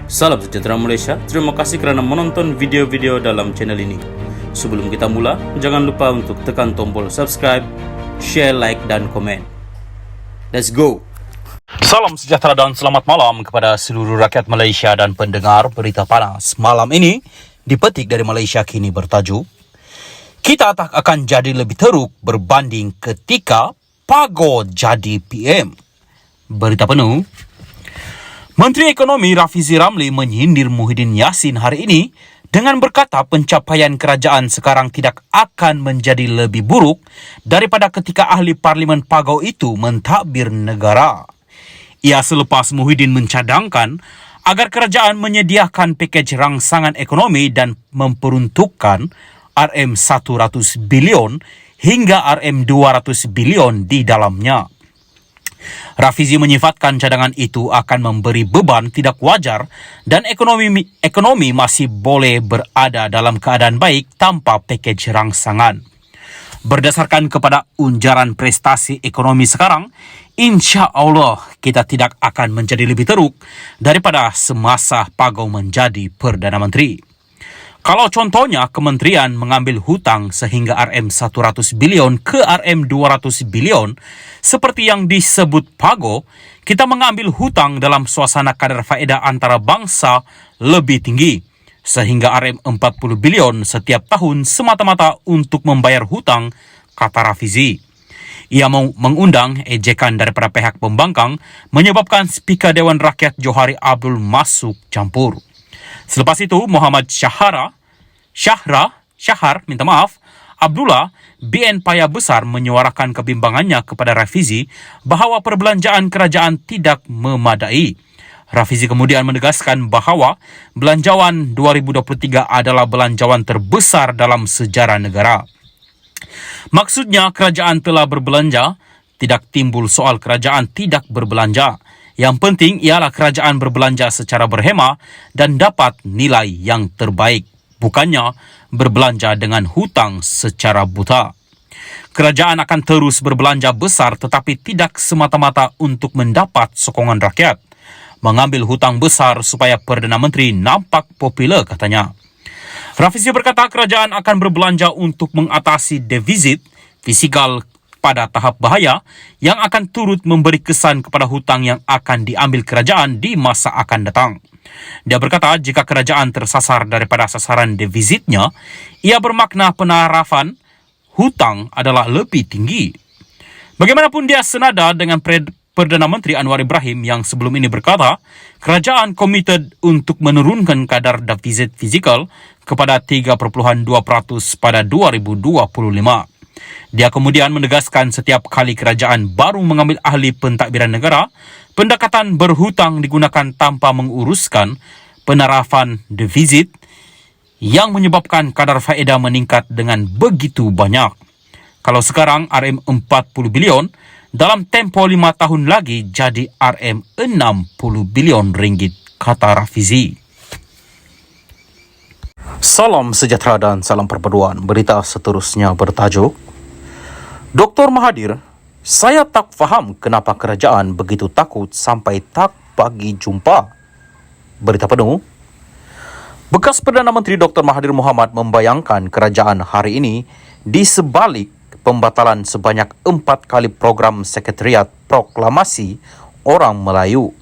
Salam sejahtera Malaysia, terima kasih kerana menonton video-video dalam channel ini. Sebelum kita mula, jangan lupa untuk tekan tombol subscribe, share, like dan komen. Let's go! Salam sejahtera dan selamat malam kepada seluruh rakyat Malaysia dan pendengar berita panas. Malam ini dipetik dari Malaysia kini bertajuk, kita tak akan jadi lebih teruk berbanding ketika Pago jadi PM. Berita penuh. Menteri Ekonomi Rafizi Ramli menyindir Muhyiddin Yassin hari ini dengan berkata pencapaian kerajaan sekarang tidak akan menjadi lebih buruk daripada ketika ahli Parlimen Pago itu mentadbir negara. Ia selepas Muhyiddin mencadangkan agar kerajaan menyediakan pakej rangsangan ekonomi dan memperuntukkan RM100 bilion hingga RM200 bilion di dalamnya. Rafizi menyifatkan cadangan itu akan memberi beban tidak wajar dan ekonomi masih boleh berada dalam keadaan baik tanpa pakej rangsangan. Berdasarkan kepada unjaran prestasi ekonomi sekarang, insya Allah kita tidak akan menjadi lebih teruk daripada semasa Pago menjadi Perdana Menteri. Kalau contohnya kementerian mengambil hutang sehingga RM100 bilion ke RM200 bilion, seperti yang disebut Pago, kita mengambil hutang dalam suasana kadar faedah antara bangsa lebih tinggi, sehingga RM40 bilion setiap tahun semata-mata untuk membayar hutang, kata Rafizi. Ia mengundang ejekan daripada pihak pembangkang menyebabkan Speaker Dewan Rakyat Johari Abdul masuk campur. Selepas itu, Muhammad Syahar Abdullah BN Paya Besar menyuarakan kebimbangannya kepada Rafizi bahawa perbelanjaan kerajaan tidak memadai. Rafizi kemudian menegaskan bahawa belanjawan 2023 adalah belanjawan terbesar dalam sejarah negara. Maksudnya kerajaan telah berbelanja, tidak timbul soal kerajaan tidak berbelanja. Yang penting ialah kerajaan berbelanja secara berhemah dan dapat nilai yang terbaik. Bukannya berbelanja dengan hutang secara buta. Kerajaan akan terus berbelanja besar tetapi tidak semata-mata untuk mendapat sokongan rakyat. Mengambil hutang besar supaya Perdana Menteri nampak popular, katanya. Rafizi berkata kerajaan akan berbelanja untuk mengatasi defisit fiskal pada tahap bahaya yang akan turut memberi kesan kepada hutang yang akan diambil kerajaan di masa akan datang. Dia berkata jika kerajaan tersasar daripada sasaran defisitnya, ia bermakna penarafan hutang adalah lebih tinggi. Bagaimanapun dia senada dengan Perdana Menteri Anwar Ibrahim yang sebelum ini berkata, kerajaan komited untuk menurunkan kadar defisit fiskal kepada 3.2% pada 2025. Dia kemudian menegaskan setiap kali kerajaan baru mengambil ahli pentadbiran negara, pendekatan berhutang digunakan tanpa menguruskan penarafan defisit yang menyebabkan kadar faedah meningkat dengan begitu banyak. Kalau sekarang RM40 bilion, dalam tempoh 5 tahun lagi jadi RM60 bilion ringgit, kata Rafizi. Salam sejahtera dan salam perpaduan. Berita seterusnya bertajuk, Dr. Mahathir, saya tak faham kenapa kerajaan begitu takut sampai tak bagi jumpa. Berita penuh. Bekas Perdana Menteri Dr. Mahathir Mohamad membayangkan kerajaan hari ini di sebalik pembatalan sebanyak 4 kali program Sekretariat Proklamasi Orang Melayu.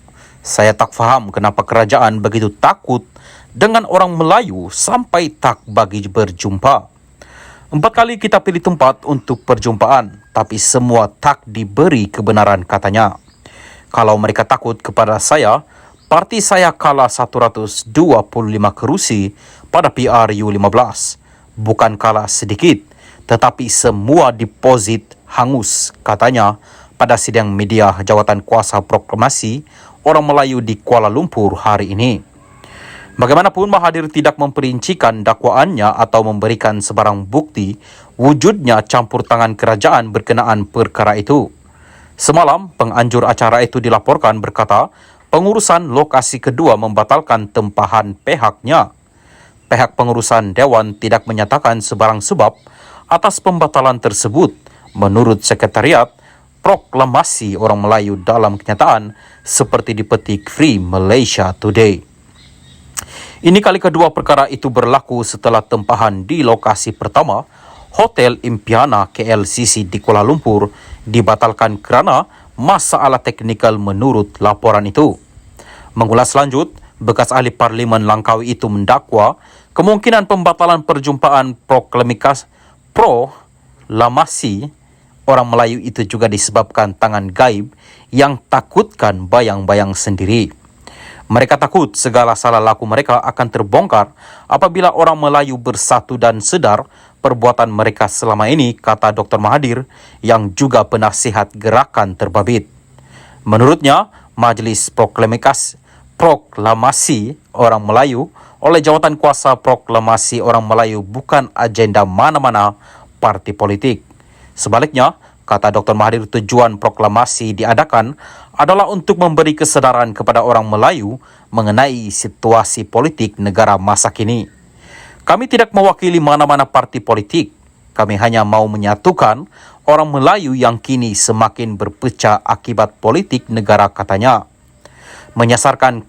Saya tak faham kenapa kerajaan begitu takut dengan orang Melayu sampai tak bagi berjumpa. 4 kali kita pilih tempat untuk perjumpaan, tapi semua tak diberi kebenaran, katanya. Kalau mereka takut kepada saya, parti saya kalah 125 kerusi pada PRU15. Bukan kalah sedikit, tetapi semua deposit hangus, katanya pada sidang media Jawatan Kuasa Proklamasi Orang Melayu di Kuala Lumpur hari ini. Bagaimanapun, Mahathir tidak memperincikan dakwaannya atau memberikan sebarang bukti wujudnya campur tangan kerajaan berkenaan perkara itu. Semalam, penganjur acara itu dilaporkan berkata, pengurusan lokasi kedua membatalkan tempahan pihaknya. Pihak pengurusan Dewan tidak menyatakan sebarang sebab atas pembatalan tersebut. Menurut Sekretariat Proklamasi Orang Melayu dalam kenyataan seperti dipetik Free Malaysia Today. Ini kali kedua perkara itu berlaku setelah tempahan di lokasi pertama, Hotel Impiana KLCC di Kuala Lumpur, dibatalkan kerana masalah teknikal menurut laporan itu. Mengulas lanjut, bekas ahli Parlimen Langkawi itu mendakwa kemungkinan pembatalan perjumpaan proklamasi orang Melayu itu juga disebabkan tangan gaib yang takutkan bayang-bayang sendiri. Mereka takut segala salah laku mereka akan terbongkar apabila orang Melayu bersatu dan sedar perbuatan mereka selama ini, kata Dr. Mahathir yang juga penasihat gerakan terbabit. Menurutnya, Majlis Proklamasi Orang Melayu oleh Jawatan Kuasa Proklamasi Orang Melayu bukan agenda mana-mana parti politik. Sebaliknya, kata Dr. Mahathir, tujuan proklamasi diadakan adalah untuk memberi kesedaran kepada orang Melayu mengenai situasi politik negara masa kini. Kami tidak mewakili mana-mana parti politik. Kami hanya mau menyatukan orang Melayu yang kini semakin berpecah akibat politik negara, katanya. Menyasarkan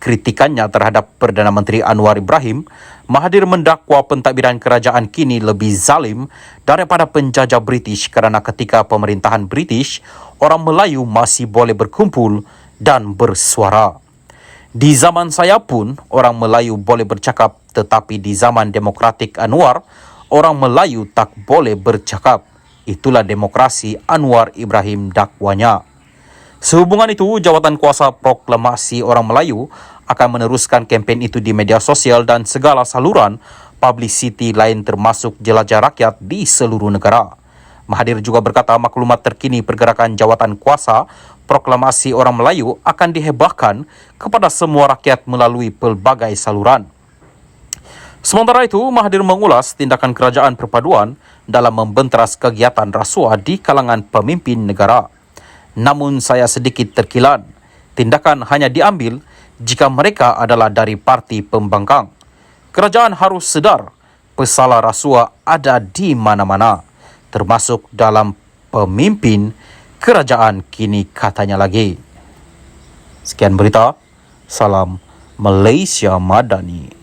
kritikannya terhadap Perdana Menteri Anwar Ibrahim, Mahathir mendakwa pentadbiran kerajaan kini lebih zalim daripada penjajah British kerana ketika pemerintahan British, orang Melayu masih boleh berkumpul dan bersuara. Di zaman saya pun, orang Melayu boleh bercakap, tetapi di zaman demokratik Anwar, orang Melayu tak boleh bercakap. Itulah demokrasi Anwar Ibrahim, dakwanya. Sehubungan itu, Jawatan Kuasa Proklamasi Orang Melayu akan meneruskan kempen itu di media sosial dan segala saluran publicity lain termasuk jelajah rakyat di seluruh negara. Mahathir juga berkata maklumat terkini pergerakan Jawatan Kuasa Proklamasi Orang Melayu akan dihebahkan kepada semua rakyat melalui pelbagai saluran. Sementara itu, Mahathir mengulas tindakan kerajaan perpaduan dalam membenteras kegiatan rasuah di kalangan pemimpin negara. Namun saya sedikit terkilan, tindakan hanya diambil jika mereka adalah dari parti pembangkang. Kerajaan harus sedar pesalah rasuah ada di mana-mana, termasuk dalam pemimpin kerajaan kini, katanya lagi. Sekian berita, salam Malaysia Madani.